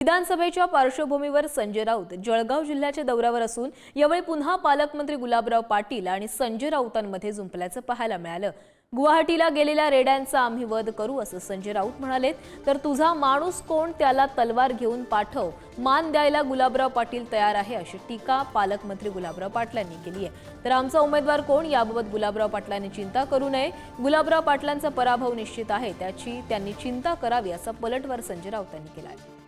विधानसभेच्या पार्श्वभूमीवर संजय राऊत जळगाव जिल्ह्याच्या दौऱ्यावर असून यावेळी पुन्हा पालकमंत्री गुलाबराव पाटील आणि संजय राऊतांमध्ये जुंपल्याचं पाहायला मिळालं। गुवाहाटीला गेलेल्या रेड्यांचा आम्ही वध करू असं संजय राऊत म्हणाले। तर तुझा माणूस कोण, त्याला तलवार घेऊन पाठव, मान द्यायला गुलाबराव पाटील तयार आहे अशी टीका पालकमंत्री गुलाबराव पाटलांनी केली आहे। तर आमचा उमेदवार कोण याबाबत गुलाबराव पाटलांनी चिंता करू नये, गुलाबराव पाटलांचा पराभव निश्चित आहे, त्याची त्यांनी चिंता करावी असा पलटवार संजय राऊतांनी केला आहे।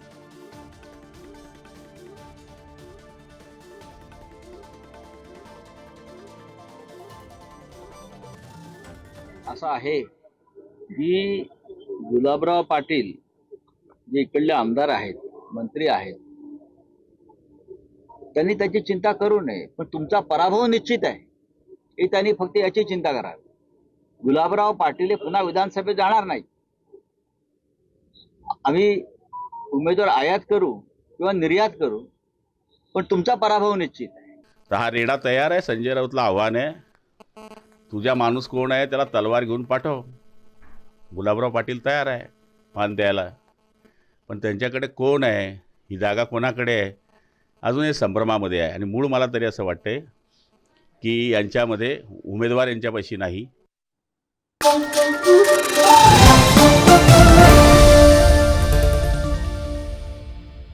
असं आहे की गुलाबराव पाटील जे इकडले आमदार आहेत, मंत्री आहेत, त्यांनी त्याची चिंता करू नये, पण तुमचा पराभव निश्चित आहे हे त्यांनी फक्त याची चिंता करावी। गुलाबराव पाटील हे पुन्हा विधानसभेत जाणार नाही। आम्ही उमेदवार आयात करू किंवा निर्यात करू, पण तुमचा पराभव निश्चित आहे। तर हा रेडा तयार आहे। संजय राऊतला आव्हान आहे, तुझा माणूस कोण आहे त्याला तलवार घेऊन पाठव। गुलाबराव पाटील तयार आहे मान द्यायला, पण त्यांच्याकडे कोण आहे, ही जागा कोणाकडे आहे, अजून हे संभ्रमामध्ये आहे। आणि मूळ मला तरी असं वाटते की यांच्यामध्ये उमेदवार यांच्यापाशी नाही।